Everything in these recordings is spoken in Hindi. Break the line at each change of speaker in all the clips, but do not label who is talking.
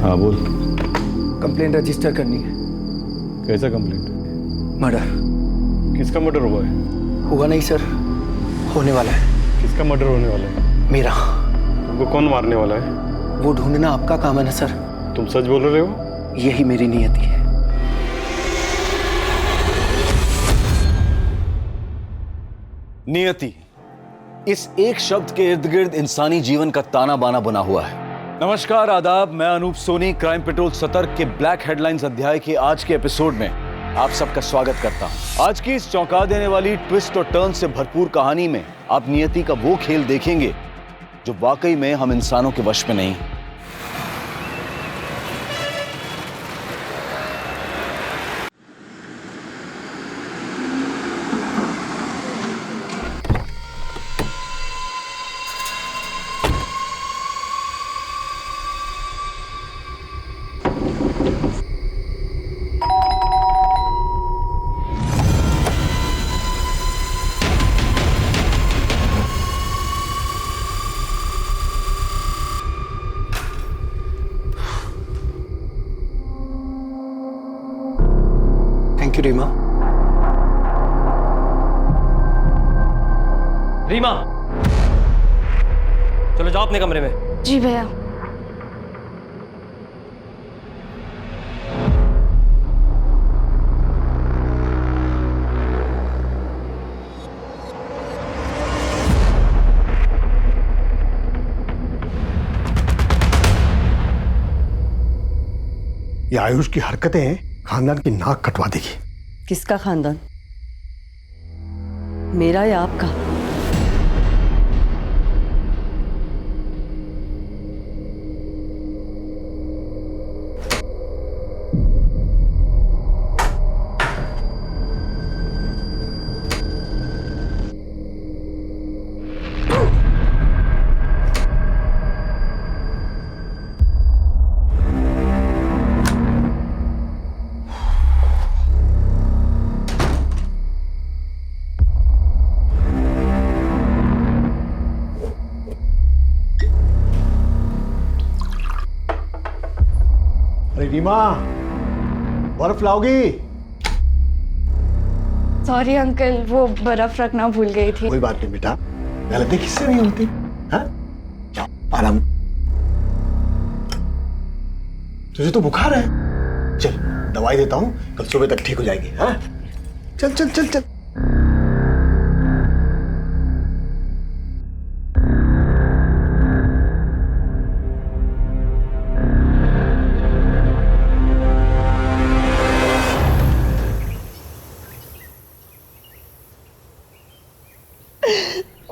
हाँ बोल।
कंप्लेंट रजिस्टर करनी है।
कैसा कंप्लेंट?
मर्डर।
किसका मर्डर हुआ है?
हुआ नहीं सर, होने वाला है।
किसका मर्डर होने वाला है?
मेरा।
तुमको कौन मारने वाला है?
वो ढूंढना आपका काम है ना सर।
तुम सच बोल रहे हो?
यही मेरी नियति है।
नियति, इस एक शब्द के इर्द गिर्द इंसानी जीवन का ताना बाना बना हुआ है। नमस्कार, आदाब, मैं अनूप सोनी क्राइम पेट्रोल सतर्क के ब्लैक हेडलाइंस अध्याय के आज के एपिसोड में आप सबका स्वागत करता हूं। आज की इस चौंका देने वाली ट्विस्ट और टर्न से भरपूर कहानी में आप नियति का वो खेल देखेंगे जो वाकई में हम इंसानों के वश में नहीं।
Thank you Reema.
रीमा, चलो जाओ अपने कमरे में।
जी भैया।
ये आयुष की हरकतें खानदान की नाक कटवा देगी।
किसका खानदान? मेरा या आपका?
अरे रीमा, बर्फ लाओगी?
सॉरी अंकल, वो बर्फ रखना भूल गई थी।
कोई बात नहीं बेटा, गलती किससे नहीं होती। हाँ, जाओ आराम। तुझे तो बुखार है, चल दवाई देता हूँ, कल सुबह तक ठीक हो जाएगी। हाँ, चल चल चल चल।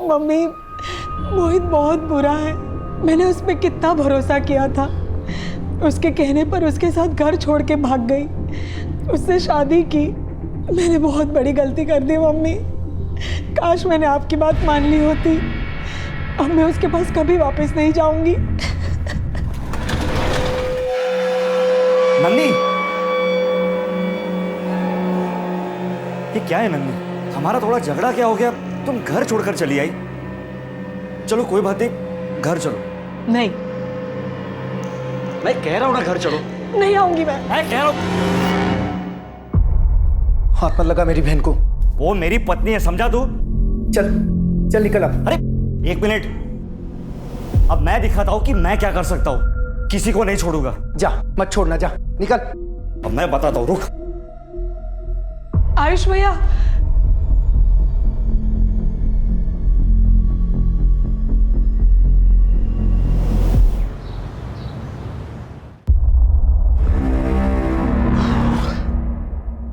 मम्मी, मोहित बहुत बुरा है। मैंने उस पे कितना भरोसा किया था। उसके कहने पर उसके साथ घर छोड़ के भाग गई, उससे शादी की। मैंने बहुत बड़ी गलती कर दी मम्मी। काश मैंने आपकी बात मान ली होती। अब मैं उसके पास कभी वापस नहीं जाऊंगी।
नंदी, ये क्या है नंदी? हमारा थोड़ा झगड़ा क्या हो गया, तुम घर छोड़कर चली आई। चलो कोई बात नहीं, घर चलो।
नहीं,
मैं कह रहा हूं ना, घर चलो।
नहीं आऊंगी मैं
कह रहा हूं।
हाथ मत लगा मेरी बहन को।
वो मेरी पत्नी है, समझा तू?
चल चल निकल अब।
अरे एक मिनट, अब मैं दिखाता हूं कि मैं क्या कर सकता हूं। किसी को नहीं छोड़ूंगा।
जा, मत छोड़ना, जा निकल।
अब मैं बताता हूं, रुक।
आयुष भैया,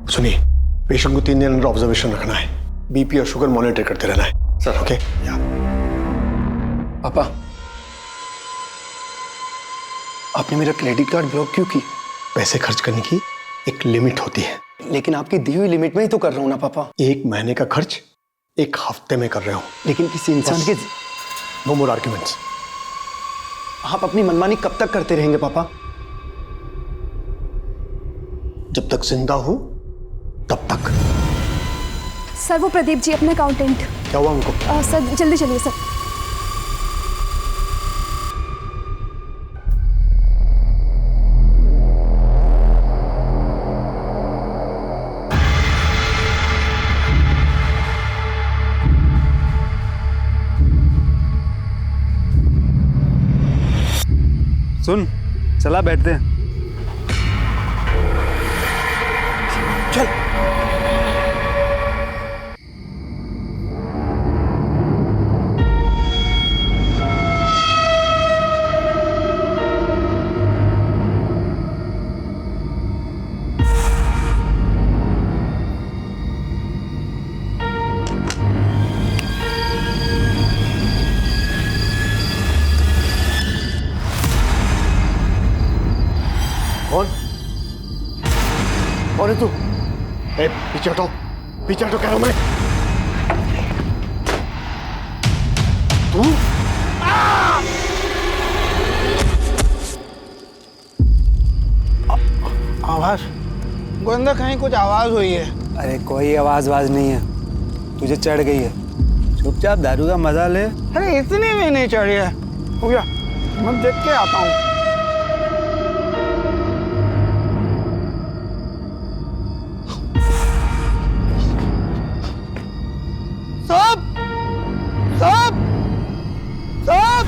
सुनिए, पेशेंट को 3 दिन अंडर ऑब्जर्वेशन रखना है। बीपी और शुगर मॉनिटर करते रहना है सर। ओके
पापा, आपने मेरा क्रेडिट कार्ड ब्लॉक क्यों की?
पैसे खर्च करने की एक लिमिट होती है।
लेकिन आपकी दी हुई लिमिट में ही तो कर रहा हूं ना पापा।
1 महीने का खर्च 1 हफ्ते में कर रहे हो।
लेकिन किसी इंसान के
नो मोर आर्ग्यूमेंट्स।
आप अपनी मनमानी कब तक करते रहेंगे पापा?
जब तक जिंदा हो तब तक।
सर, वो प्रदीप जी अपने अकाउंटेंट।
क्या हुआ उनको?
सर जल्दी चलिए सर।
सुन, चला बैठते हैं।
चल। कौन है तू? ए, पीछे हटो, पीछे हटो कह रहा हूं मैं। तू?
आवाज गोविंदा, कहीं कुछ आवाज हुई है?
अरे कोई आवाज वाज नहीं है, तुझे चढ़ गई है। चुपचाप दारू का मजा ले।
अरे इतनी भी नहीं चढ़ी है। हो गया, मैं देख के आता हूँ। साहब, साहब, साहब।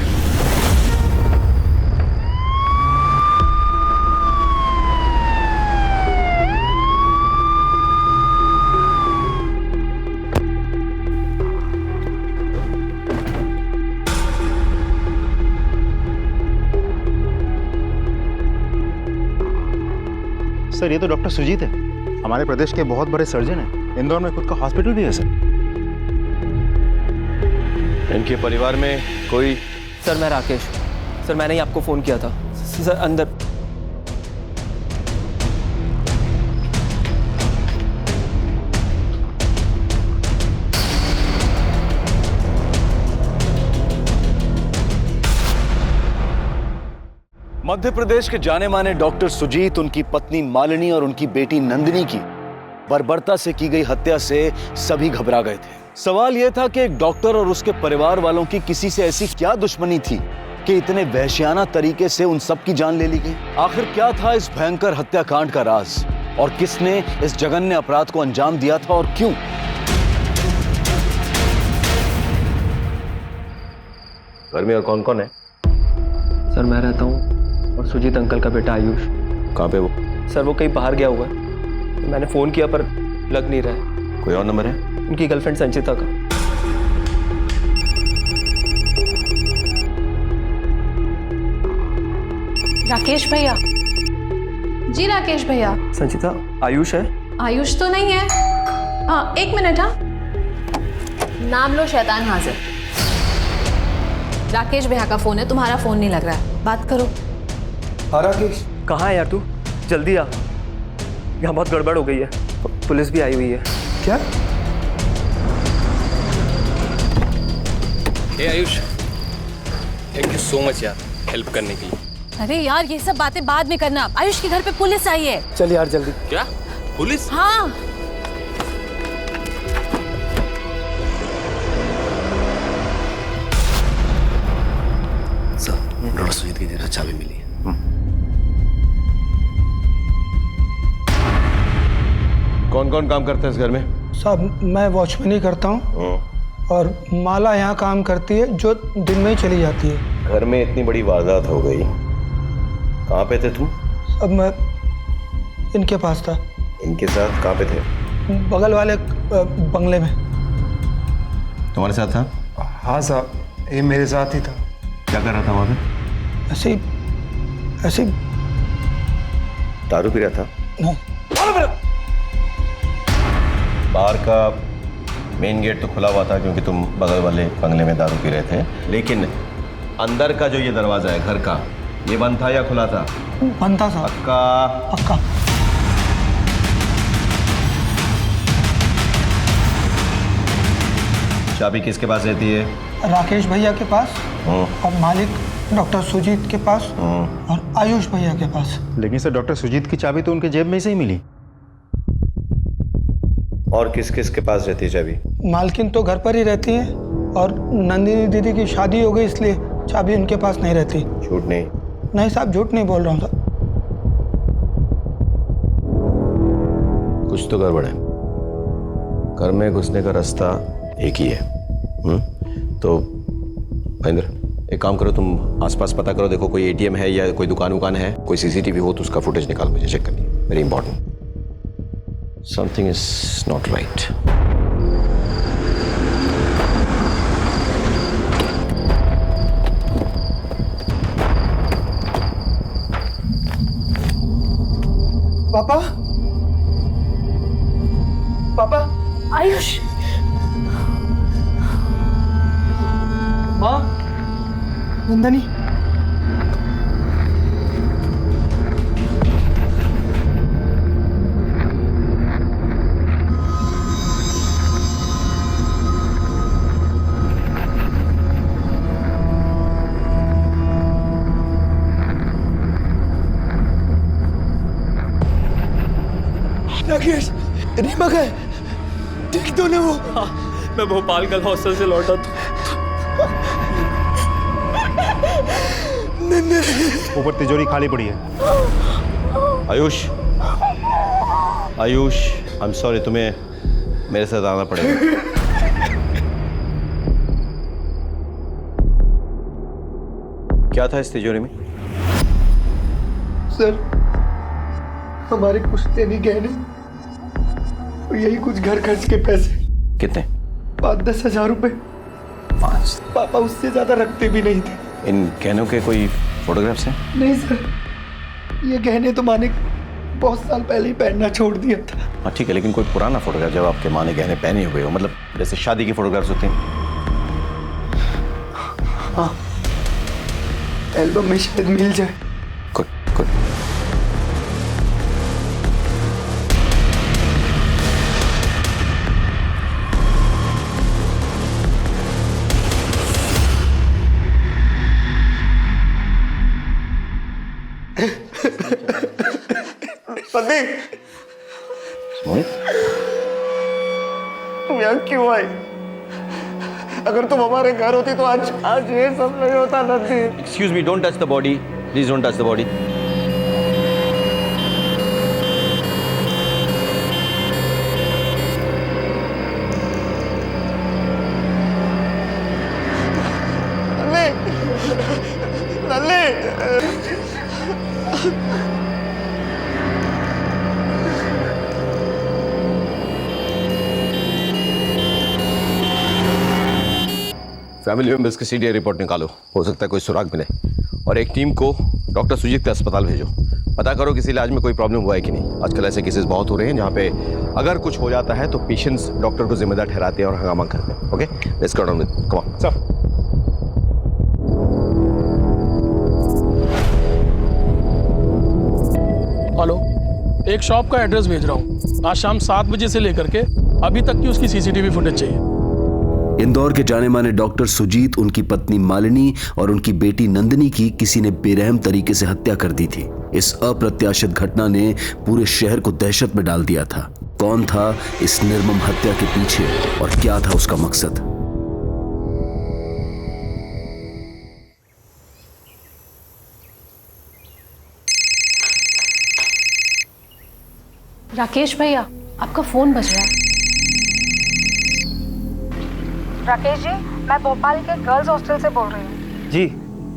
सर ये तो डॉक्टर सुजीत है, हमारे प्रदेश के बहुत बड़े सर्जन हैं। इंदौर में खुद का हॉस्पिटल भी है सर।
इनके परिवार में कोई?
सर मैं राकेश, सर मैंने ही आपको फ़ोन किया था। सर अंदर।
मध्य प्रदेश के जाने माने डॉक्टर सुजीत, उनकी पत्नी मालिनी और उनकी बेटी नंदिनी की बर्बरता से की गई हत्या से सभी घबरा गए थे। सवाल यह था कि एक डॉक्टर और उसके परिवार वालों की किसी से ऐसी क्या दुश्मनी थी कि इतने वहशियाना तरीके से उन सब की जान ले ली गई। आखिर क्या था इस भयंकर हत्याकांड का राज, और किसने इस जघन्य अपराध को अंजाम दिया था और क्यों?
घर में और कौन कौन है?
सर मैं रहता हूँ और सुजीत अंकल का बेटा आयुष।
कहाँ पे वो?
सर वो कहीं बाहर गया हुआ है, मैंने फ़ोन किया पर लग नहीं रहा है।
कोई और नंबर है?
उनकी गर्लफ्रेंड संचिता का।
राकेश भैया जी, राकेश भैया।
संचिता, आयुष है?
आयुष तो नहीं है। हाँ एक मिनट। हाँ
नाम लो, शैतान हाजिर। राकेश भैया का फोन है, तुम्हारा फोन नहीं लग रहा है, बात करो।
हाँ राकेश,
कहाँ है यार तू? जल्दी आ, यहाँ बहुत गड़बड़ हो गई है, पुलिस भी आई हुई है।
क्या?
Hey Ayush, thank you so much यार हेल्प करने के लिए।
अरे यार ये सब बातें बाद में करना, आयुष के घर पे पुलिस आई है।
चल यार जल्दी।
क्या पुलिस?
हाँ
डॉक्टर सुजीत की जगह चाबी मिली है। कौन कौन काम करता है इस घर में?
साहब मैं वॉचमैनी करता हूँ और माला यहाँ काम करती है जो दिन में ही चली जाती है।
घर में इतनी बड़ी वारदात हो गई, कहाँ पे थे तुम?
अब मैं इनके पास था।
इनके साथ कहाँ पे थे?
बगल वाले बंगले में।
तुम्हारे साथ था?
हाँ साहब, ये मेरे साथ ही था।
क्या कर रहा था वहाँ पे?
ऐसे
दारू पी रहा था?
नहीं।
बाहर का मेन गेट तो खुला हुआ था क्योंकि तुम बगल वाले बंगले में दारू पी रहे थे, लेकिन अंदर का जो ये दरवाजा है घर का, ये बंद था या खुला था?
बंद था साहब।
पक्का?
पक्का।
चाबी किसके पास रहती है?
राकेश भैया के पास और मालिक डॉक्टर सुजीत के पास और आयुष भैया के पास।
लेकिन सर डॉक्टर सुजीत की चाबी तो उनके जेब में से ही मिली।
और किस किस के पास रहती है चाबी?
मालकिन तो घर पर ही रहती है और नंदिनी दीदी की शादी हो गई इसलिए चाबी उनके पास नहीं रहती।
झूठ नहीं?
नहीं साहब झूठ नहीं बोल रहा हूँ साहब।
कुछ तो गड़बड़ है। घर में घुसने का रास्ता एक ही है। तो महेंद्र एक काम करो, तुम आसपास पता करो, देखो कोई एटीएम है या कोई दुकान वुकान है, कोई सीसीटीवी हो तो उसका फुटेज निकाल, मुझे चेक करनी है, very important. Something is not right.
पापा, पापा,
आयुष,
माँ, नंदनी, राकेश, रीमा का है, ठीक तो नहीं वो?
हाँ, मैं भोपाल कल हॉस्टल से लौटा था।
ऊपर तिजोरी खाली पड़ी है।
Ayush, Ayush, I am sorry, तुम्हें मेरे साथ आना पड़ेगा। क्या था इस तिजोरी में?
सर, हमारे पुश्तैनी गहने और यही कुछ घर खर्च के पैसे।
कितने?
5-10 हजार रुपए। पापा उससे ज्यादा रखते भी नहीं थे।
इन गहनों के कोई फोटोग्राफ्स हैं?
नहीं सर, ये गहने तो माने बहुत साल पहले ही पहनना छोड़ दिया था।
हाँ ठीक है, लेकिन कोई पुराना फोटोग्राफ जब आपके माँ ने गहने पहने हुए हो, मतलब जैसे शादी की फोटोग्राफ्स होते हैं।
हाँ, एल्बम में शायद मिल जाए।
Good good.
संदीप,
मोहित,
तुम यहाँ क्यों आई? अगर तुम हमारे घर होती तो आज ये सब नहीं होता Nandi.
Excuse me, don't touch the body, please don't touch the body. Family members की सीडीआई रिपोर्ट निकालो, हो सकता है कोई सुराग मिले। और एक टीम को डॉक्टर सुजीत के अस्पताल भेजो, पता करो किसी इलाज में कोई प्रॉब्लम हुआ है कि नहीं। आजकल ऐसे केसेस बहुत हो रहे हैं जहाँ पे अगर कुछ हो जाता है तो पेशेंट्स डॉक्टर को जिम्मेदार ठहराते हैं और हंगामा करते हैं। Okay, let's go down with, come on sir.
Hello, एक शॉप का एड्रेस भेज रहा हूँ। आज शाम 7 बजे से लेकर के अभी तक की उसकी सीसीटीवी फुटेज चाहिए।
इंदौर के जाने माने डॉक्टर सुजीत, उनकी पत्नी मालिनी और उनकी बेटी नंदिनी की किसी ने बेरहम तरीके से हत्या कर दी थी। इस अप्रत्याशित घटना ने पूरे शहर को दहशत में डाल दिया था। कौन था इस निर्मम हत्या के पीछे और क्या था उसका मकसद?
राकेश भैया, आपका फोन बज रहा है।
राकेश जी, मैं भोपाल के गर्ल्स हॉस्टल से बोल रही हूँ।
जी।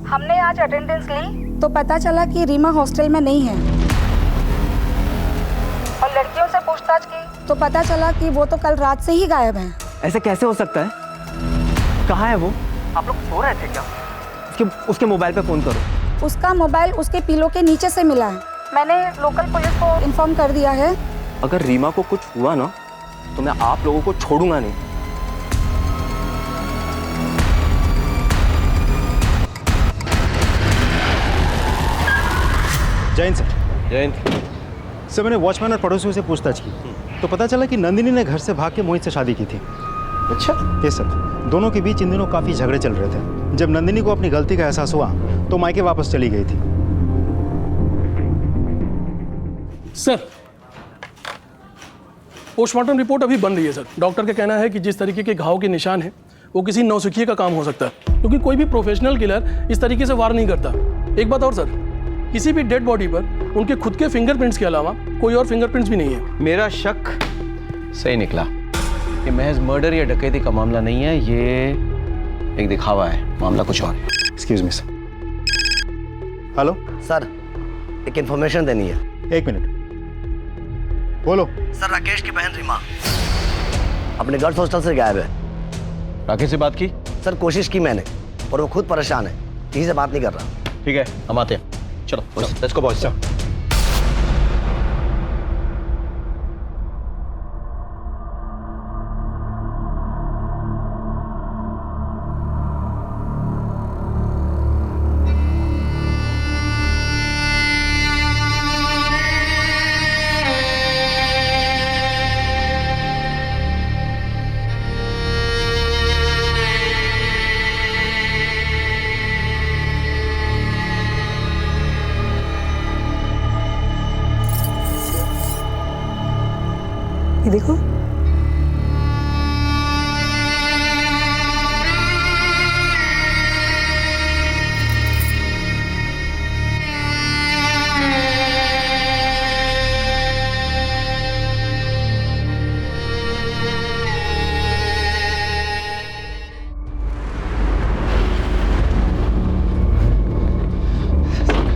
हमने आज अटेंडेंस ली तो पता चला कि रीमा हॉस्टल में नहीं है, और लड़कियों से पूछताछ की तो पता चला कि वो तो कल रात से ही गायब है।
ऐसे कैसे हो सकता है? कहाँ है वो? आप लोग सो रहे थे क्या? उसके मोबाइल पे फोन करो।
उसका मोबाइल उसके पिलो के नीचे से मिला है। मैंने लोकल पुलिस को इन्फॉर्म कर दिया है।
अगर रीमा को कुछ हुआ ना तो मैं आप लोगों को छोड़ूंगा नहीं।
जैन सर।
जैन
सर, मैंने वॉचमैन और पड़ोसियों से पूछताछ की तो पता चला कि नंदिनी ने घर से भाग के मोहित से शादी की थी।
अच्छा?
यस सर, दोनों के बीच इन दिनों काफ़ी झगड़े चल रहे थे। जब नंदिनी को अपनी गलती का एहसास हुआ तो मायके वापस चली गई थी।
सर, पोस्टमार्टम रिपोर्ट अभी बन रही है सर। डॉक्टर का कहना है कि जिस तरीके के घाव के निशान हैं वो किसी नौसिखिए का काम हो सकता है, क्योंकि कोई भी प्रोफेशनल किलर इस तरीके से वार नहीं करता। एक बात और सर, किसी भी डेड बॉडी पर उनके खुद के फिंगरप्रिंट्स के अलावा कोई और फिंगरप्रिंट्स भी नहीं है।
मेरा शक सही निकला। ये महज मर्डर या डकैती का मामला नहीं है, ये एक दिखावा है, मामला कुछ और है।
Excuse me sir. Hello
sir, एक इन्फॉर्मेशन देनी है।
एक मिनट, बोलो।
सर, राकेश की बहन रीमा अपने गर्ल्स हॉस्टल से गायब है।
राकेश से बात की?
सर, कोशिश की मैंने, और वो खुद परेशान है, किसी से बात नहीं कर रहा।
ठीक है, हम आते हैं। चलो लेट्स गो बॉयज।
ये देखो,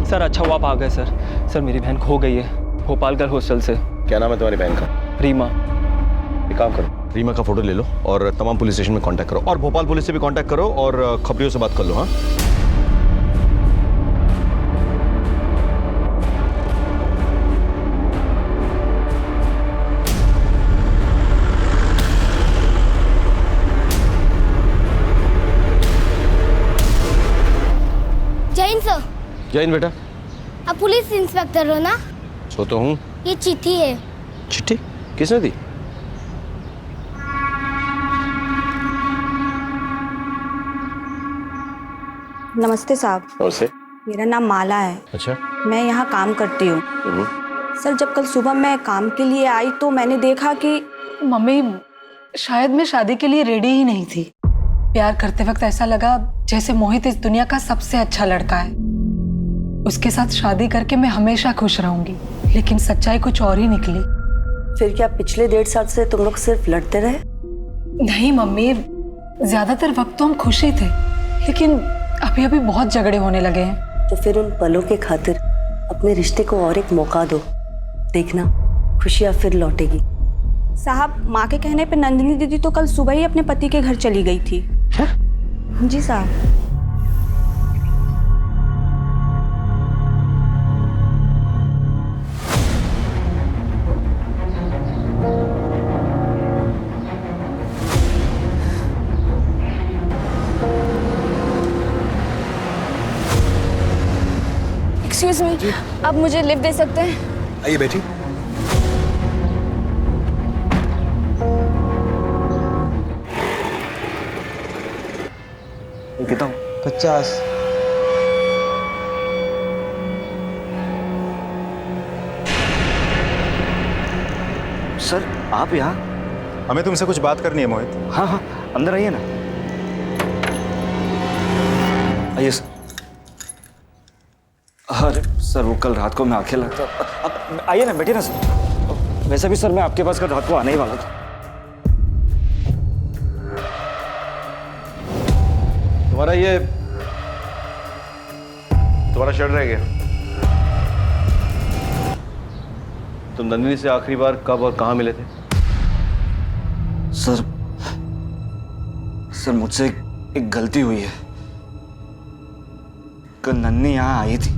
सर, अच्छा हुआ आप आ गए सर। सर, मेरी बहन खो गई है भोपाल गर्ल हॉस्टल से।
क्या नाम है तुम्हारी बहन का?
रीमा।
एक काम करो, रीमा का फोटो ले लो और तमाम पुलिस स्टेशन में कांटेक्ट करो, और भोपाल पुलिस से भी कांटेक्ट करो और खबरियों से बात कर लो। हाँ,
जैन सर।
जैन बेटा,
आप पुलिस इंस्पेक्टर हो ना?
सो तो हूँ।
ये चिट्ठी है।
चिट्ठी किसने दी?
नमस्ते साहब।
नमस्ते।
मेरा नाम माला है।
अच्छा।
मैं यहाँ काम करती हूँ। सर, जब कल सुबह मैं काम के लिए आई तो मैंने देखा कि
मम्मी, शायद मैं शादी के लिए रेडी ही नहीं थी। प्यार करते वक्त ऐसा लगा जैसे मोहित इस दुनिया का सबसे अच्छा लड़का है। उसके साथ शादी करके मैं हमेशा खुश रहूंगी, लेकिन सच्चाई कुछ और ही निकली।
फिर क्या पिछले 1.5 साल से तुम लोग सिर्फ लड़ते रहे?
नहीं मम्मी, ज्यादातर वक्त तो हम खुश ही थे, लेकिन अभी अभी बहुत झगड़े होने लगे हैं।
तो फिर उन पलों के खातिर अपने रिश्ते को और एक मौका दो, देखना खुशियाँ फिर लौटेगी।
साहब, माँ के कहने पे नंदिनी दीदी तो कल सुबह ही अपने पति के घर चली गई थी। जी साहब।
एक्सक्यूज मी, आप मुझे लिफ्ट दे सकते हैं?
आइए बेटी।
कितना?
50।
सर, आप यहाँ?
हमें तुमसे कुछ बात करनी है मोहित।
हाँ हाँ, अंदर आइए ना। आइए सर। अरे सर, वो कल रात को मैं आके लगता। अब आइए ना, बैठिए ना सर। वैसे भी सर, मैं आपके पास कल रात को आने ही वाला था।
तुम्हारा शर्ट रह गया। तुम नंदिनी से आखिरी बार कब और कहाँ मिले थे?
सर मुझसे एक गलती हुई है। कल नन्नी यहाँ आई थी।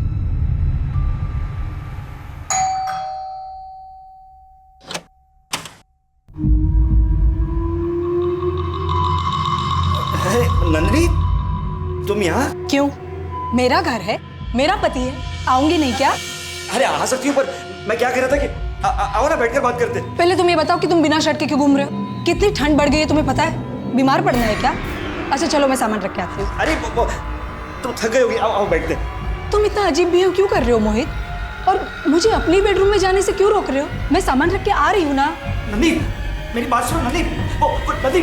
नंदिनी, तुम यहाँ?
क्यों? मेरा घर है, मेरा पति है, आऊंगी नहीं क्या?
अरे आ सकती हूँ, पर मैं क्या कह रहा था कि आओ ना, बैठकर बात करते।
पहले तुम ये बताओ कि तुम बिना शर्ट के क्यों घूम रहे हो? कितनी ठंड बढ़ गई है तुम्हें पता है? बीमार पड़ना है क्या? अच्छा चलो, मैं सामान रख के आती हूँ।
अरे तुम थक गई होगी, आओ बैठते।
तुम इतना अजीब बिहेव क्यों कर रहे हो मोहित? और मुझे अपनी बेडरूम में जाने से क्यों रोक रहे हो? मैं सामान रख के आ रही हूँ ना।
नंदी, मेरी बात सुनो नंदी। नंदी,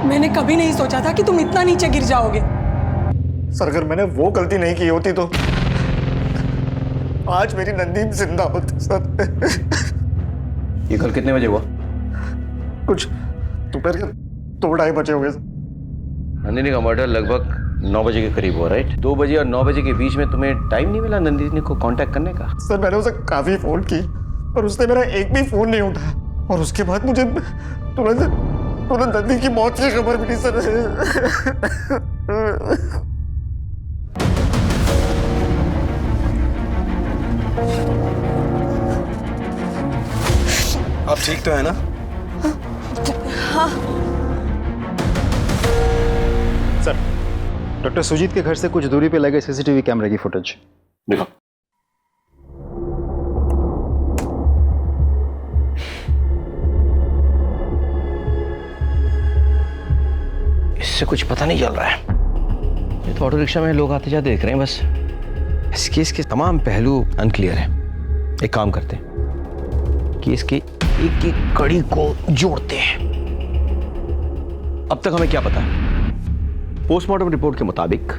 मैंने कभी नहीं सोचा था कि तुम इतना नीचे गिर जाओगे।
सर अगर मैंने वो गलती नहीं की होती तो आज मेरी नंदी जिंदा होती सर।
ये कल कितने बजे हुआ?
कुछ दोपहर के 2-2:30 बजे हुए सर।
नंदिनी का मर्डर लगभग 9 बजे के करीब हुआ, राइट? 2 बजे और 9 बजे के बीच में तुम्हें टाइम नहीं मिला नंदिनी को कांटेक्ट करने का?
सर मैंने उसे काफी फोन की और उसने मेरा एक भी फोन नहीं उठाया और उसके बाद मुझे तुरंत नंदी की मौत की खबर मिली सर। आप ठीक तो है ना?
हाँ।
सर, डॉक्टर सुजीत के घर से कुछ दूरी पे लगे सीसीटीवी कैमरे की फुटेज
देखो। इससे कुछ पता नहीं चल रहा है। ये तो ऑटो रिक्शा में लोग आते जाते देख रहे हैं बस। इस केस के तमाम पहलू अनक्लियर है। एक काम करते हैं कि इसकी एक एक कड़ी को जोड़ते हैं। अब तक हमें क्या पता है? पोस्टमार्टम रिपोर्ट के मुताबिक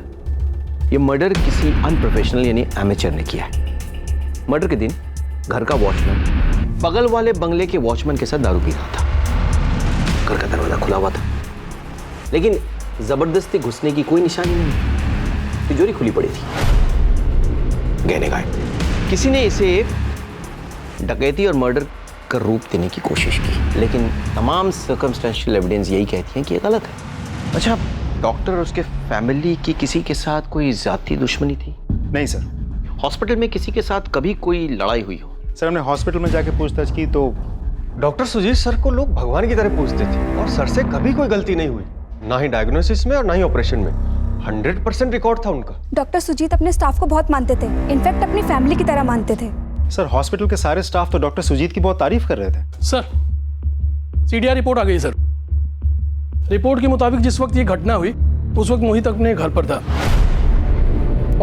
ये मर्डर किसी अनप्रोफेशनल यानी एमेचर ने किया है। मर्डर के दिन घर का वॉचमैन बगल वाले बंगले के वॉचमैन के साथ दारू पी रहा था। घर का दरवाजा खुला हुआ था, लेकिन जबरदस्ती घुसने की कोई निशानी नहीं। तिजोरी खुली पड़ी थी, गहने गायब। किसी ने इसे डकैती और मर्डर का रूप देने की कोशिश की, लेकिन तमाम सर्कमस्टेंशियल एविडेंस यही कहती हैं कि ये गलत है। अच्छा, डॉक्टर और उसके फैमिली की किसी के साथ कोई जाती दुश्मनी थी?
नहीं सर।
हॉस्पिटल में किसी के साथ कभी कोई लड़ाई हुई हो?
सर हमने हॉस्पिटल में जाके पूछताछ की तो
डॉक्टर सुजीत सर को लोग भगवान की तरह पूछते थे और सर से कभी कोई गलती नहीं हुई, ना ही डायग्नोसिस में और ना ही ऑपरेशन में। 100% रिकॉर्ड था उनका।
डॉक्टर सुजीत अपने स्टाफ को बहुत मानते थे, इनफैक्ट अपनी फैमिली की तरह मानते थे।
सर हॉस्पिटल के सारे स्टाफ तो डॉक्टर सुजीत की बहुत तारीफ कर रहे थे।
सर सीडीआर रिपोर्ट आ गई सर। रिपोर्ट के मुताबिक जिस वक्त ये घटना हुई उस वक्त मोहित अपने घर पर था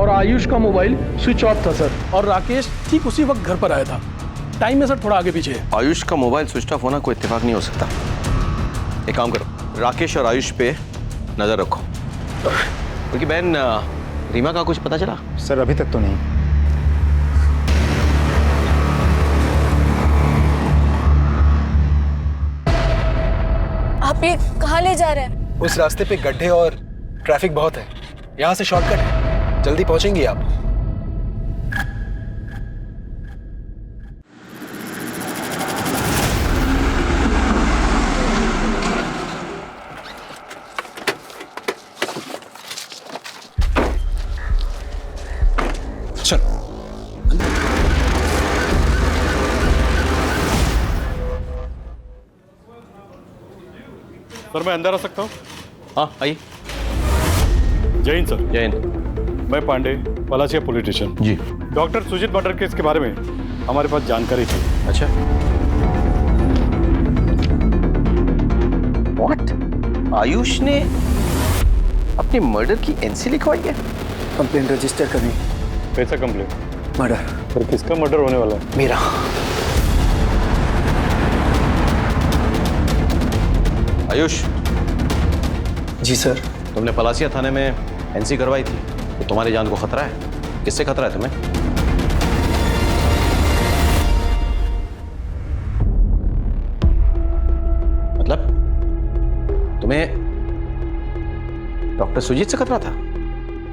और आयुष का मोबाइल स्विच ऑफ था सर, और राकेश ठीक उसी वक्त घर पर आया था। टाइम में सर थोड़ा आगे पीछे है।
आयुष का मोबाइल स्विच ऑफ होना कोई इत्तेफाक नहीं हो सकता। एक काम करो, राकेश और आयुष पे नजर रखो। क्योंकि बहन रीमा का कुछ पता चला?
सर अभी तक तो नहीं।
आप ये कहाँ ले जा रहे हैं?
उस रास्ते पे गड्ढे और ट्रैफिक बहुत है, यहाँ से शॉर्टकट है, जल्दी पहुंचेंगी आप। चलो।
सर मैं अंदर आ सकता हूँ?
हाँ आइए।
जय हिंद सर।
जय हिंद।
मैं पांडे, पलासिया पुलिस स्टेशन।
जी।
डॉक्टर सुजीत मर्डर केस के बारे में हमारे पास जानकारी थी।
अच्छा। व्हाट? आयुष ने अपनी मर्डर की एनसी लिखवाई है?
कंप्लेंट रजिस्टर करनी।
कैसा कंप्लेंट?
मर्डर।
पर किसका मर्डर होने वाला है?
मेरा।
आयुष।
जी सर।
तुमने पलासिया थाने में एनसी करवाई थी, तो तुम्हारी जान को खतरा है। किससे खतरा है तुम्हें? मतलब तुम्हें डॉक्टर सुजीत से खतरा था?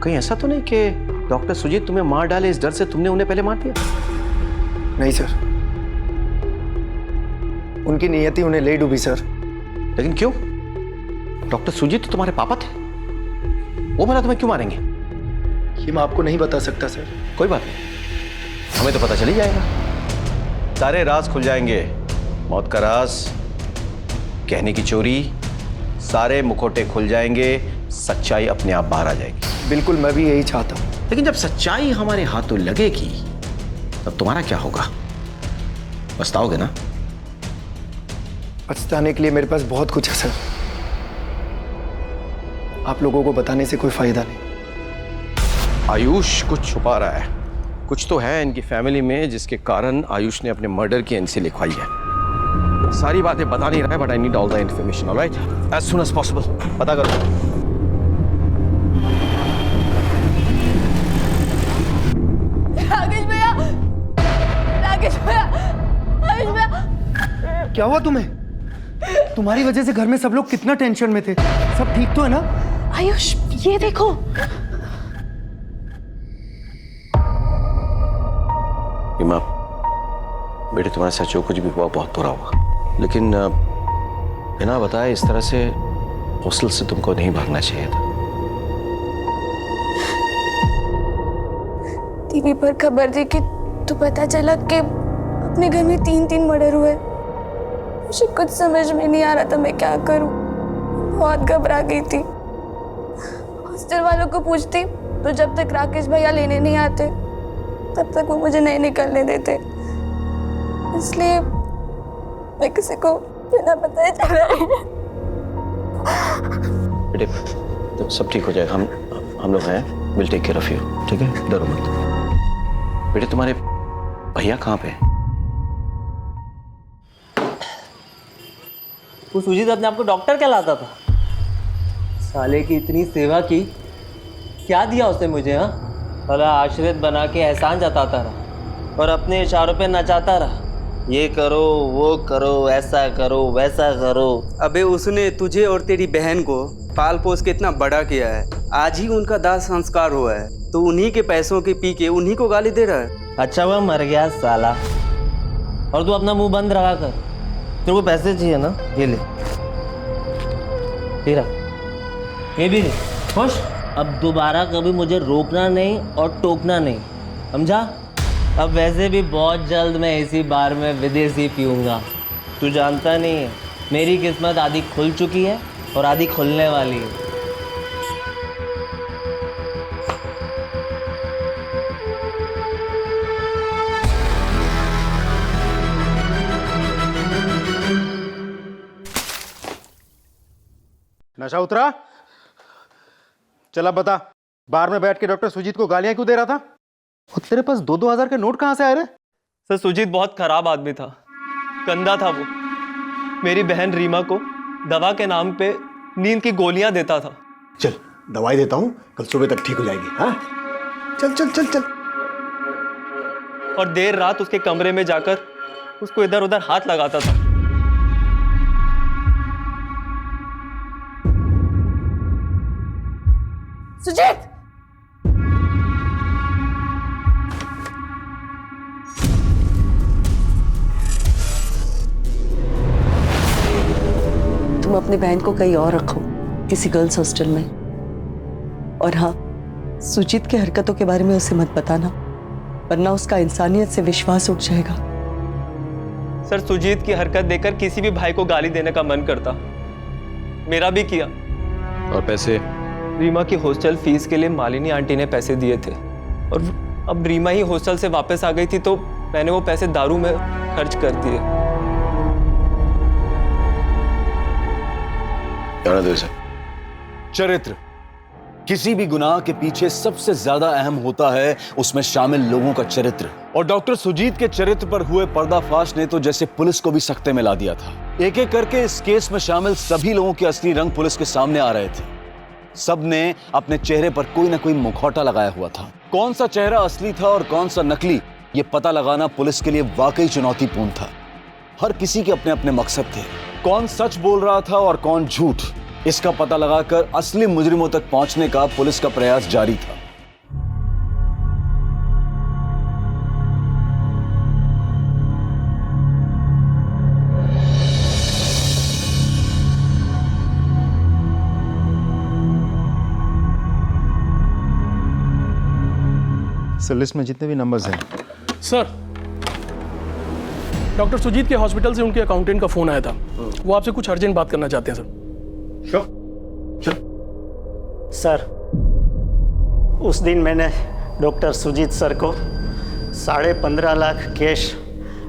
कहीं ऐसा तो नहीं कि डॉक्टर सुजीत तुम्हें मार डाले, इस डर से तुमने उन्हें पहले मार दिया?
नहीं सर, उनकी नियति उन्हें ले डूबी सर।
लेकिन क्यों? डॉक्टर सुजीत तो तुम्हारे पापा थे, वो भला तुम्हें क्यों मारेंगे?
ये मैं आपको नहीं बता सकता सर।
कोई बात नहीं, हमें तो पता चल ही जाएगा। सारे राज खुल जाएंगे। मौत का राज, कहने की चोरी, सारे मुखौटे खुल जाएंगे, सच्चाई अपने आप बाहर आ जाएगी।
बिल्कुल, मैं भी यही चाहता हूं।
लेकिन जब सच्चाई हमारे हाथों लगेगी तब तुम्हारा क्या होगा? पछताओगे ना?
पछताने के लिए मेरे पास बहुत कुछ है सर। आप लोगों को बताने से कोई फायदा नहीं।
आयुष कुछ छुपा रहा है। कुछ तो है इनकी फैमिली में जिसके कारण आयुष ने अपने मर्डर की एनसी लिखवाई है। सारी बातें बता नहीं रहा है, but I need all the information, alright? As soon as possible पता करो।
क्या हुआ तुम्हें? तुम्हारी वजह से घर में सब लोग कितना टेंशन में थे। सब ठीक तो है ना?
आयुष ये देखो।
रीमा, बेटे तुम्हारे साथ जो कुछ भी हुआ बहुत बुरा हुआ, लेकिन बिना बताए इस तरह से हॉस्टल से तुमको नहीं भागना चाहिए था।
टीवी पर खबर देखी तो पता चला कि अपने घर में 3 मर्डर हुए। मुझे कुछ समझ में नहीं आ रहा था मैं क्या करूं। बहुत घबरा गई थी। हॉस्टल वालों को पूछती तो जब तक राकेश भैया लेने नहीं आते तब तक वो मुझे नहीं निकलने देते। इसलिए मैं किसी को बिना बताए चला गया।
बेटे तो सब ठीक हो जाएगा। हम लोग हैं, will take care of you, ठीक है? डरो मत। बेटे तुम्हारे भैया कहाँ पे हैं?
वो सुजीत अपने आप को डॉक्टर कहलाता था। साले की इतनी सेवा की, क्या दिया उसने मुझे? हाँ, साला आश्रित बना के एहसान जताता रहा और अपने इशारों पे नचाता रहा। ये करो, वो करो, ऐसा करो, वैसा करो।
अबे उसने तुझे और तेरी बहन को पाल पोस के इतना बड़ा किया है। आज ही उनका दाह संस्कार हुआ है तो उन्हीं के पैसों के पी के उन्हीं को गाली दे रहा है।
अच्छा वह मर गया साला, और तू अपना मुंह बंद रखा कर। तेरे को पैसे चाहिए ना, ये ले, ये रख। ये भी ले, खुश? अब दोबारा कभी मुझे रोकना नहीं और टोकना नहीं, समझा? अब वैसे भी बहुत जल्द मैं इसी बार में विदेशी पीऊँगा। तू जानता नहीं है, मेरी किस्मत आधी खुल चुकी है और आधी खुलने वाली है।
नशा उतरा? चला बता, बार में बैठ के डॉक्टर सुजीत को गालियां क्यों दे रहा था? और तेरे पास 2-2 हजार के नोट कहां से आए रे?
सर सुजीत बहुत खराब आदमी था, गंदा था वो। मेरी बहन रीमा को दवा के नाम पे नींद की गोलियां देता था।
चल दवाई देता हूँ, कल सुबह तक ठीक हो जाएगी। हाँ चल चल चल चल।
और देर रात उसके कमरे में जाकर उसको इधर उधर हाथ लगाता था।
सुजीत!
तुम अपनी बहन को कहीं और रखो, किसी गर्ल्स हॉस्टल में। और हाँ, सुजीत की हरकतों के बारे में उसे मत बताना, वरना उसका इंसानियत से विश्वास उठ जाएगा।
सर सुजीत की हरकत देखकर किसी भी भाई को गाली देने का मन करता, मेरा भी किया।
और पैसे?
रीमा की हॉस्टल फीस के लिए मालिनी आंटी ने पैसे दिए थे, और अब रीमा ही हॉस्टल से वापस आ गई थी तो मैंने वो पैसे दारू में खर्च कर दिए।
चरित्र, किसी भी गुनाह के पीछे सबसे ज्यादा अहम होता है उसमें शामिल लोगों का चरित्र। और डॉक्टर सुजीत के चरित्र पर हुए पर्दाफाश ने तो जैसे पुलिस को भी सकते में ला दिया था। एक एक करके इस केस में शामिल सभी लोगों के असली रंग पुलिस के सामने आ रहे थे। सब ने अपने चेहरे पर कोई ना कोई मुखौटा लगाया हुआ था। कौन सा चेहरा असली था और कौन सा नकली, ये पता लगाना पुलिस के लिए वाकई चुनौतीपूर्ण था। हर किसी के अपने अपने मकसद थे। कौन सच बोल रहा था और कौन झूठ, इसका पता लगाकर असली मुजरिमों तक पहुंचने का पुलिस का प्रयास जारी था।
सर लिस्ट में जितने भी नंबर्स हैं।
सर डॉक्टर सुजीत के हॉस्पिटल से उनके अकाउंटेंट का फोन आया था, वो आपसे कुछ अर्जेंट बात करना चाहते हैं सर।
सर उस दिन मैंने डॉक्टर सुजीत सर को 15.5 लाख कैश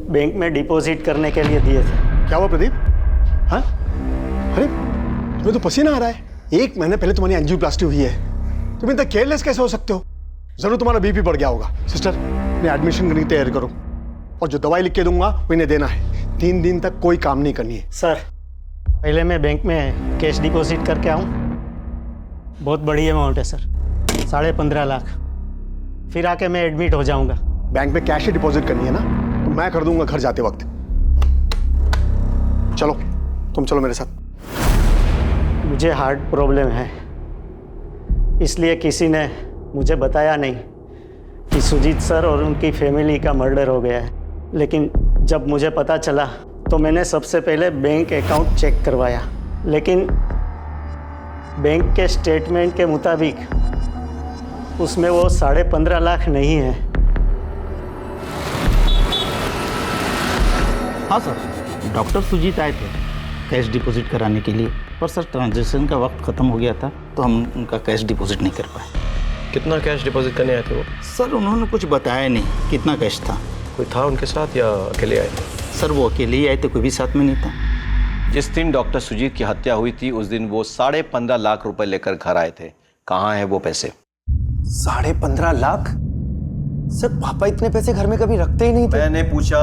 बैंक में डिपॉजिट करने के लिए दिए थे।
क्या हुआ प्रदीप? हाँ अरे तुम्हें तो पसीना आ रहा है। 1 महीने पहले तुम्हारी एंजियोप्लास्टी हुई है, तुम इतना केयरलेस कैसे हो सकते हो? जरूर तुम्हारा बीपी बढ़ गया होगा। सिस्टर मैं एडमिशन करने की तैयारी करो, और जो दवाई लिख के दूंगा वो इन्हें देना है। 3 दिन तक कोई काम नहीं करनी है।
सर पहले मैं बैंक में कैश डिपॉजिट करके आऊँ। बहुत बड़ी अमाउंट है सर, 15.5 लाख। फिर आके मैं एडमिट हो जाऊंगा।
बैंक में कैश ही डिपॉजिट करनी है ना, तो मैं कर दूंगा घर जाते वक्त। चलो, तुम चलो मेरे साथ।
मुझे हार्ट प्रॉब्लम है, इसलिए किसी ने मुझे बताया नहीं कि सुजीत सर और उनकी फैमिली का मर्डर हो गया है। लेकिन जब मुझे पता चला तो मैंने सबसे पहले बैंक अकाउंट चेक करवाया, लेकिन बैंक के स्टेटमेंट के मुताबिक उसमें वो 15.5 लाख नहीं है।
हाँ सर, डॉक्टर सुजीत आए थे कैश डिपॉजिट कराने के लिए, पर सर ट्रांजैक्शन का वक्त ख़त्म हो गया था तो हम उनका कैश डिपॉजिट नहीं कर पाए।
कितना कैश डिपॉजिट करने आए थे वो?
सर उन्होंने कुछ बताया नहीं कितना कैश था।
कोई था उनके साथ या अकेले आए थे?
सर वो अकेले ही आए थे, कोई भी साथ में नहीं था।
जिस दिन डॉक्टर सुजीत की हत्या हुई थी उस दिन वो 15.5 लाख रुपए लेकर घर आए थे। कहाँ है वो पैसे?
15.5 लाख? सर पापा इतने पैसे घर में कभी रखते ही नहीं थे।
मैंने पूछा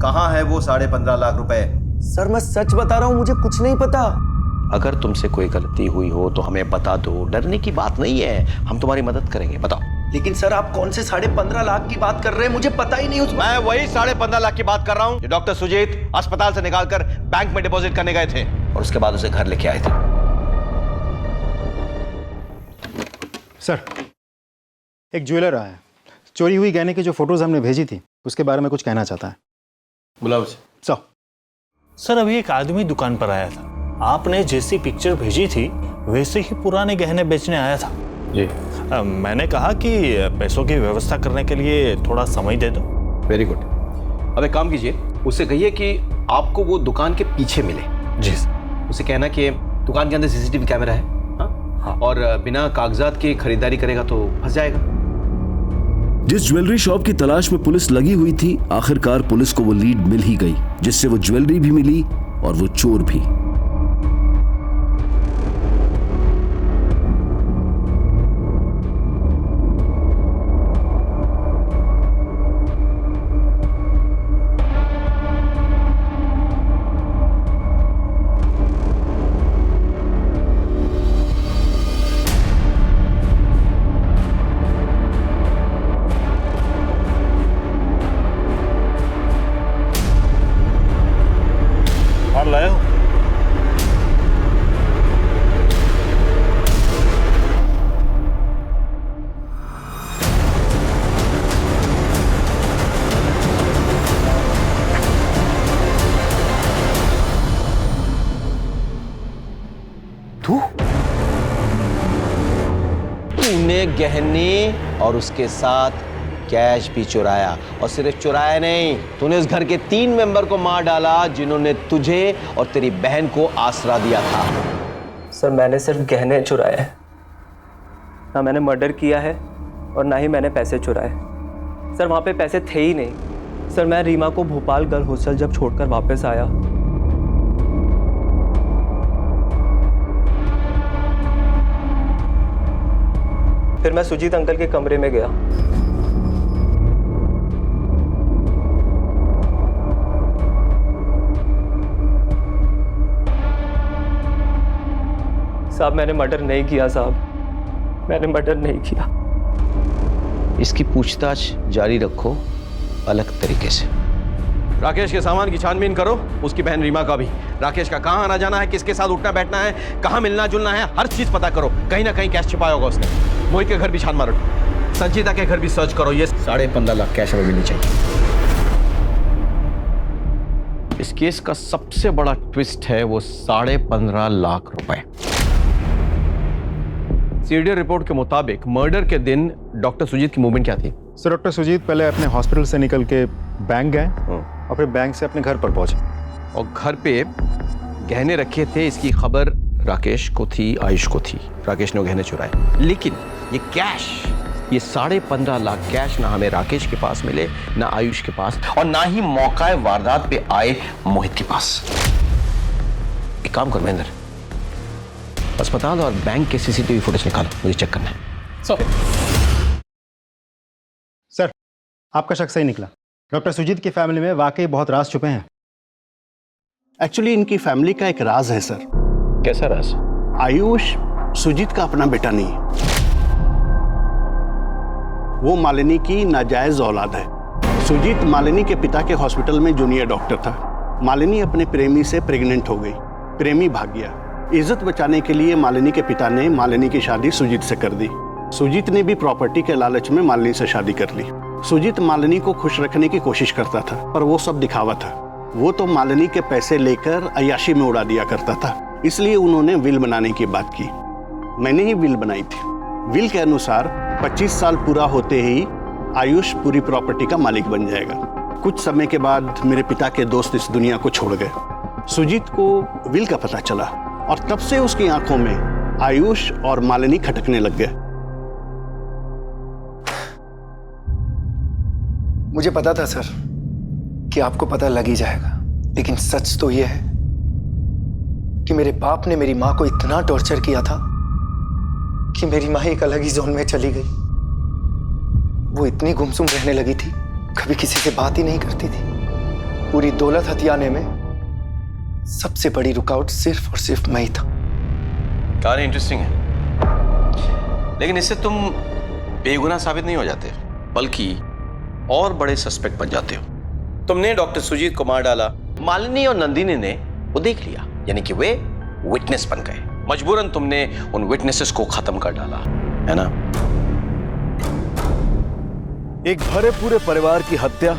कहाँ है वो 15.5 लाख रुपए?
सर मैं सच बता रहा हूँ, मुझे कुछ नहीं पता।
अगर तुमसे कोई गलती हुई हो तो हमें बता दो, डरने की बात नहीं है, हम तुम्हारी मदद करेंगे। बताओ।
लेकिन सर आप कौन से 15.5 लाख की बात कर रहे हैं, मुझे पता ही नहीं।
मैं वही 15.5 लाख की बात कर रहा हूँ जो डॉक्टर सुजीत अस्पताल से निकालकर बैंक में डिपॉजिट करने गए थे और उसके बाद उसे घर लेके आए थे।
सर, एक ज्वेलर आया है, चोरी हुई गहने की जो फोटोज हमने भेजी थी उसके बारे में कुछ कहना चाहता है।
बुलाओ उसे।
सर अभी एक आदमी दुकान पर आया था, आपने जैसी पिक्चर भेजी थी वैसे ही पुराने गहने बेचने आया था
जी।
मैंने कहा कि पैसों की व्यवस्था करने के लिए थोड़ा समय दे दो।
Very good. अब एक काम कीजिए, उससे कहिए कि आपको वो दुकान के पीछे मिले।
जी।
उसे कहना कि दुकान के अंदर सीसीटीवी कैमरा है। हाँ? और बिना कागजात के खरीदारी करेगा तो फंस जाएगा।
जिस ज्वेलरी शॉप की तलाश में पुलिस लगी हुई थी, आखिरकार पुलिस को वो लीड मिल ही गई, जिससे वो ज्वेलरी भी मिली और वो चोर भी।
लाया हो?
तूने गहने और उसके साथ कैश भी चुराया, और सिर्फ चुराया नहीं, तूने उस घर के 3 मेंबर को मार डाला जिन्होंने तुझे और तेरी बहन को आसरा दिया था।
सर मैंने सिर्फ गहने चुराए हैं, ना मैंने मर्डर किया है और ना ही मैंने पैसे चुराए। सर वहाँ पे पैसे थे ही नहीं। सर मैं रीमा को भोपाल गर्ल हॉस्टल जब छोड़कर वापस आया, फिर मैं सुजीत अंकल के कमरे में गया। साहब मैंने मर्डर नहीं किया साहब, मैंने मर्डर नहीं किया।
इसकी पूछताछ जारी रखो अलग तरीके से। राकेश के सामान की छानबीन करो, उसकी बहन रीमा का भी। राकेश का कहाँ आना जाना है, किसके साथ उठना बैठना है, कहाँ मिलना जुलना है, हर चीज पता करो। कहीं ना कहीं कैश छिपाया होगा उसने। मोहित के घर भी छान मारो, संजीता के घर भी सर्च करो। ये 15.5 लाख कैश हमें मिलनी चाहिए। इस केस का सबसे बड़ा ट्विस्ट है वो 15.5 लाख रुपए। सीडीआर रिपोर्ट के मुताबिक मर्डर के दिन डॉक्टर सुजीत की मूवमेंट क्या थी?
सर डॉक्टर सुजीत पहले अपने हॉस्पिटल से निकल के बैंक गए और फिर बैंक से अपने घर पर पहुंचे,
और घर पे गहने रखे थे। इसकी खबर राकेश को थी, आयुष को थी। राकेश ने गहने चुराए, लेकिन ये कैश, ये 15.5 लाख कैश ना हमें राकेश के पास मिले, ना आयुष के पास, और ना ही मौका वारदात पे आए मोहित के पास। एक काम करो महेंद्र, अस्पताल और बैंक के सीसीटीवी फुटेज निकालो, मुझे चेक करना है।
सर आपका शक सही निकला। डॉक्टर सुजीत की फैमिली में वाकई बहुत राज छुपे हैं।
एक्चुअली इनकी फैमिली का एक राज है सर।
कैसा राज?
आयुष सुजीत का अपना बेटा नहीं है, वो मालिनी की नाजायज औलाद है। सुजीत मालिनी के पिता के हॉस्पिटल में जूनियर डॉक्टर था, मालिनी अपने प्रेमी से प्रेग्नेंट हो गई। प्रेमी भाग गया। इज्जत बचाने के लिए मालिनी के पिता ने मालिनी की शादी सुजीत से कर दी। सुजीत ने भी प्रॉपर्टी के लालच में मालिनी से शादी कर ली। सुजीत मालिनी को खुश रखने की कोशिश करता था, पर वो सब दिखावा था। वो तो मालिनी के पैसे लेकर अय्याशी में उड़ा दिया करता था। इसलिए उन्होंने विल बनाने की बात की। मैंने ही विल बनाई थी। विल के अनुसार 25 साल पूरा होते ही आयुष पूरी प्रॉपर्टी का मालिक बन जाएगा। कुछ समय के बाद मेरे पिता के दोस्त इस दुनिया को छोड़ गए। सुजीत को विल का पता चला और तब से उसकी आंखों में आयुष और मालिनी खटकने लग गए।
मुझे पता था सर कि आपको पता लग ही जाएगा, लेकिन सच तो यह है कि मेरे बाप ने मेरी मां को इतना टॉर्चर किया था कि मेरी मां एक अलग ही जोन में चली गई। वो इतनी गुमसुम रहने लगी थी, कभी किसी से बात ही नहीं करती थी। पूरी दौलत हथियाने में सबसे बड़ी रुकावट सिर्फ और सिर्फ मैं ही था।
कहानी इंटरेस्टिंग है, लेकिन इससे तुम बेगुनाह साबित नहीं हो जाते, बल्कि और बड़े सस्पेक्ट बन जाते हो। तुमने डॉक्टर सुजीत को मार डाला, मालिनी और नंदिनी ने वो देख लिया, यानी कि वे विटनेस बन गए। मजबूरन तुमने उन विटनेसेस को खत्म कर डाला, है ना?
एक भरे पूरे परिवार की हत्या,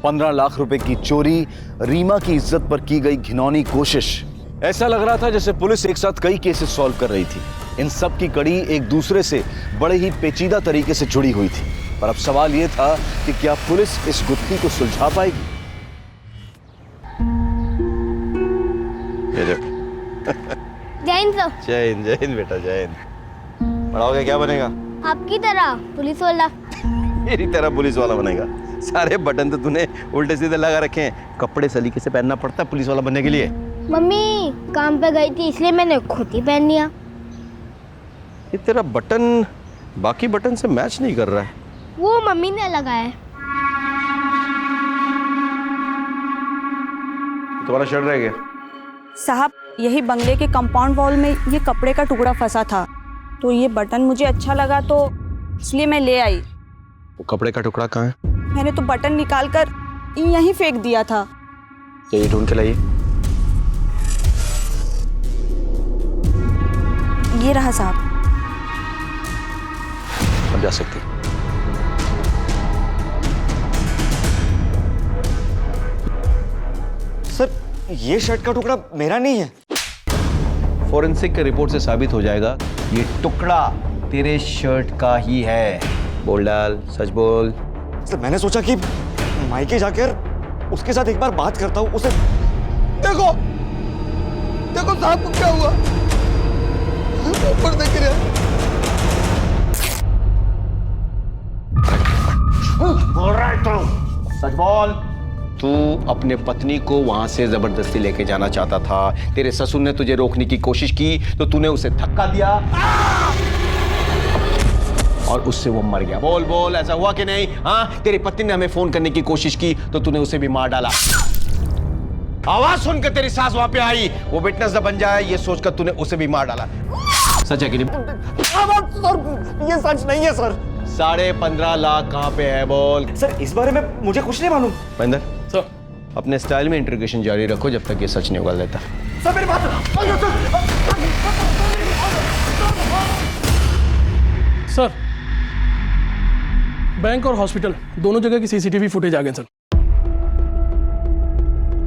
15 लाख रुपए की चोरी, रीमा की इज्जत पर की गई घिनौनी कोशिश। ऐसा लग रहा था जैसे पुलिस एक साथ कई केसेस सॉल्व कर रही थी। इन सब की कड़ी एक दूसरे से बड़े ही पेचीदा तरीके से जुड़ी हुई थी। पर अब सवाल यह था कि क्या पुलिस इस गुत्थी को सुलझा पाएगी?
जय हिंद सर।
जय हिंद बेटा, जय हिंद। पढ़ाओगे क्या बनेगा?
आपकी तरह पुलिस वाला।
मेरी तरह पुलिस वाला बनेगा? सारे बटन तो तूने उल्टे सीधे लगा रखे हैं। कपड़े सलीके से पहनना पड़ता है पुलिस वाला बनने के लिए।
मम्मी काम पे गई थी इसलिए मैंने खुद ही पहन लिया।
ये तेरा बटन बाकी बटन से मैच नहीं कर रहा है।
वो मम्मी ने लगाया है।
तुम्हारा शर्ट रह गया।
साहब, यही बंगले के कंपाउंड वॉल में ये कपड़े का टुकड़ा फंसा था, तो ये बटन मुझे अच्छा लगा तो इसलिए मैं ले आई।
वो कपड़े का टुकड़ा कहाँ है?
मैंने तो बटन निकाल कर यहीं फेंक दिया था।
ये ढूंढ के लाइए।
ये रहा साहब।
अब जा सकती।
सर, ये शर्ट का टुकड़ा मेरा नहीं है।
फोरेंसिक के रिपोर्ट से साबित हो जाएगा ये टुकड़ा तेरे शर्ट का ही है। बोल डाल, सच बोल।
सर, मैंने सोचा कि मायके जाकर उसके साथ एक बार बात करता हूँ। उसे
देखो देखो साहब को क्या हुआ, ऊपर देख रहे।
बोल रहा है तू, सच बोल। तू अपने पत्नी को वहां से जबरदस्ती लेके जाना चाहता था। तेरे ससुर ने तुझे रोकने की कोशिश की तो तूने उसे धक्का दिया और उससे वो मर गया। बोल बोल, ऐसा हुआ कि नहीं? हाँ, तेरी पत्नी ने हमें फोन करने की कोशिश की तो तूने उसे भी मार डाला। आवाज सुनकर तेरी सास वहां पे आई, वो विटनेस न बन जाए ये सोचकर तूने उसे भी मार डाला। सच है कि नहीं?
सर, ये सच नहीं है सर।
15.5 लाख कहाँ पे है? बोल।
सर, इस बारे में मुझे कुछ नहीं मालूम।
महेंद्र सर, अपने स्टाइल में इंट्रोगेशन जारी रखो जब तक ये सच नहीं उगल देता।
सर, मेरी बात।
सर, बैंक और हॉस्पिटल दोनों जगह की सीसीटीवी फुटेज आ गए सर।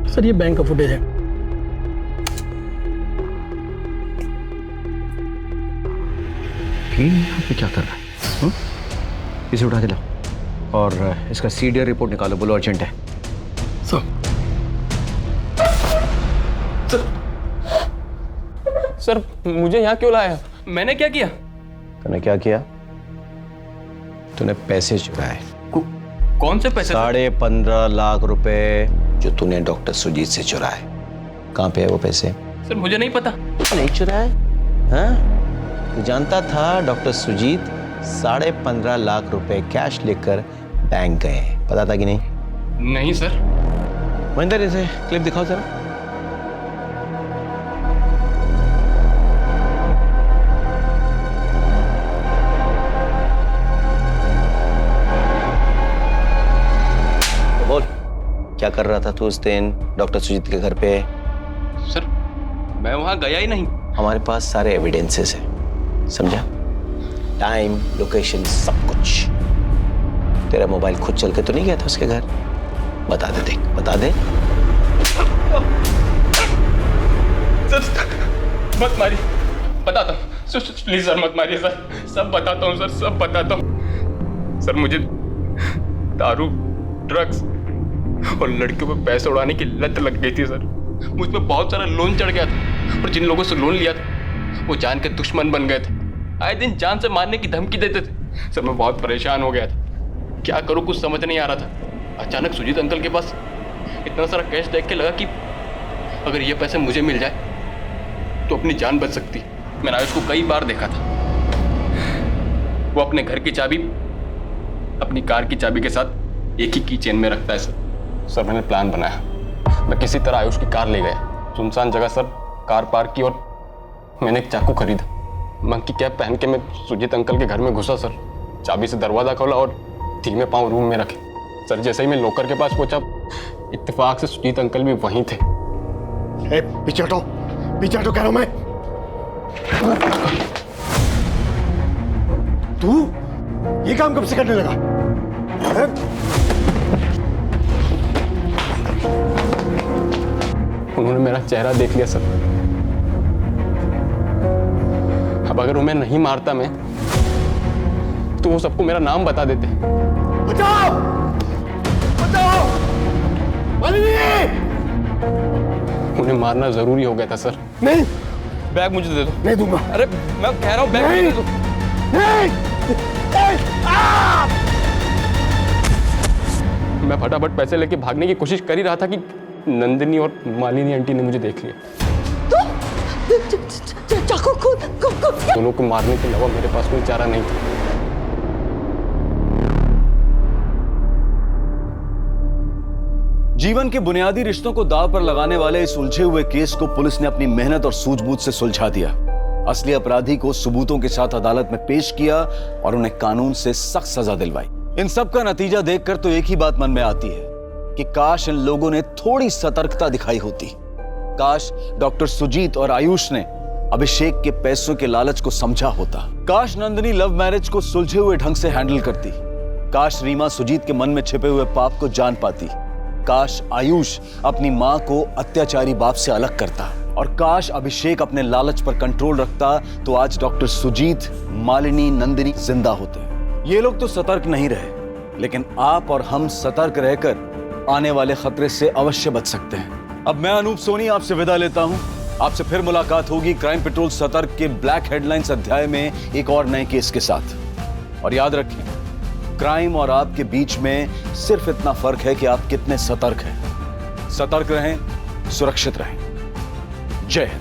सर, ये बैंक का फुटेज है।
यहाँ पे क्या कर रहा है? इसे उठा के लाओ और इसका सीडीआर रिपोर्ट निकालो। बोलो अर्जेंट है।
सर, मुझे यहाँ क्यों लाया? मैंने क्या किया?
तूने क्या किया? तूने पैसे चुराए।
कौन से पैसे?
15.5 लाख रुपए जो तूने डॉक्टर सुजीत से चुराए। कहाँ पे है वो पैसे?
सर, मुझे नहीं पता।
नहीं चुराए? हाँ, तू जानता था डॉक्टर सुजीत 15.5 लाख रुपए कैश लेकर बैंक गए, पता था कि नहीं?
नहीं सर।
महेंद्र, इसे क्लिप दिखाओ जरा।
क्या कर रहा था तू उस दिन डॉक्टर सुजीत के घर पे?
सर मैं वहां गया ही नहीं।
हमारे पास सारे एविडेंसेस हैं, समझा? टाइम, लोकेशन, सब कुछ। तेरा मोबाइल खुद चल के तो नहीं गया था उसके घर? बता दे, देख बता दे।
सर मत मारिए, बताता हूँ। प्लीज सर मत मारिए सर, सब बताता हूँ सर, सब बताता हूँ। सर मुझे दारू, ड्रग्स और लड़कियों पे पैसे उड़ाने की लत लग गई थी सर। मुझ पे बहुत सारा लोन चढ़ गया था और जिन लोगों से लोन लिया था वो जान के दुश्मन बन गए थे। आए दिन जान से मारने की धमकी देते थे सर। मैं बहुत परेशान हो गया था, क्या करूँ कुछ समझ नहीं आ रहा था। अचानक सुजीत अंकल के पास इतना सारा कैश देख के लगा कि अगर ये पैसे मुझे मिल जाए तो अपनी जान बच सकती। मैंने आयुष को कई बार देखा था, वो अपने घर की चाबी अपनी कार की चाबी के साथ एक ही की चेन में रखता है सर। मैंने प्लान बनाया, मैं किसी तरह आयुष की कार ले गया, सुनसान जगह सर कार पार्क की और मैंने एक चाकू खरीदा। मंकी कैप पहन के मैं सुजीत अंकल के घर में घुसा सर, चाबी से दरवाज़ा खोला और धीमे पाँव रूम में रखे सर। जैसे ही मैं लॉकर के पास पहुंचा, इत्तेफाक से सुजीत अंकल भी वहीं थे।
पीछे हटो कह रहा हूं मैं। तू ये काम कब से करने लगा?
उन्होंने मेरा चेहरा देख लिया सर। अब अगर उन्हें नहीं मारता मैं तो वो सबको मेरा नाम बता देते।
बचाओ बचाओ मालिनी!
उन्हें मारना जरूरी हो गया था सर।
नहीं,
बैग मुझे दे दो।
नहीं दूंगा।
अरे मैं कह रहा हूँ बैग मुझे दे दो।
नहीं,
मैं फटाफट पैसे लेके भागने की कोशिश कर ही रहा था कि नंदिनी और मालिनी आंटी ने मुझे देख लिया। दोनों को मारने के अलावा मेरे पास कोई चारा नहीं था।
जीवन के बुनियादी रिश्तों को दांव पर लगाने वाले इस उलझे हुए केस को पुलिस ने अपनी मेहनत और सूझबूझ से सुलझा दिया। असली अपराधी को सबूतों के साथ अदालत में पेश किया और उन्हें कानून से सख्त सजा दिलवाई। इन सब का नतीजा देखकर तो एक ही बात मन में आती है कि काश इन लोगों ने थोड़ी सतर्कता दिखाई होती। काश डॉक्टर सुजीत और आयुष ने अभिषेक के पैसों के लालच को समझा होता। काश नंदिनी लव मैरिज को सुलझे हुए ढंग से हैंडल करती। काश रीमा सुजीत के मन में छिपे हुए पाप को जान पाती। काश आयुष अपनी मां को अत्याचारी बाप से अलग करता और काश अभिषेक अपने लालच पर कंट्रोल रखता तो आज डॉक्टर सुजीत, मालिनी, नंदिनी जिंदा होते। ये लोग तो सतर्क नहीं रहे, लेकिन आप और हम सतर्क रहकर आने वाले खतरे से अवश्य बच सकते हैं। अब मैं अनूप सोनी आपसे विदा लेता हूं। आपसे फिर मुलाकात होगी क्राइम पेट्रोल सतर्क के ब्लैक हेडलाइंस अध्याय में एक और नए केस के साथ। और याद रखें, क्राइम और आपके बीच में सिर्फ इतना फर्क है कि आप कितने सतर्क हैं। सतर्क रहें, सुरक्षित रहें। जय हिंद।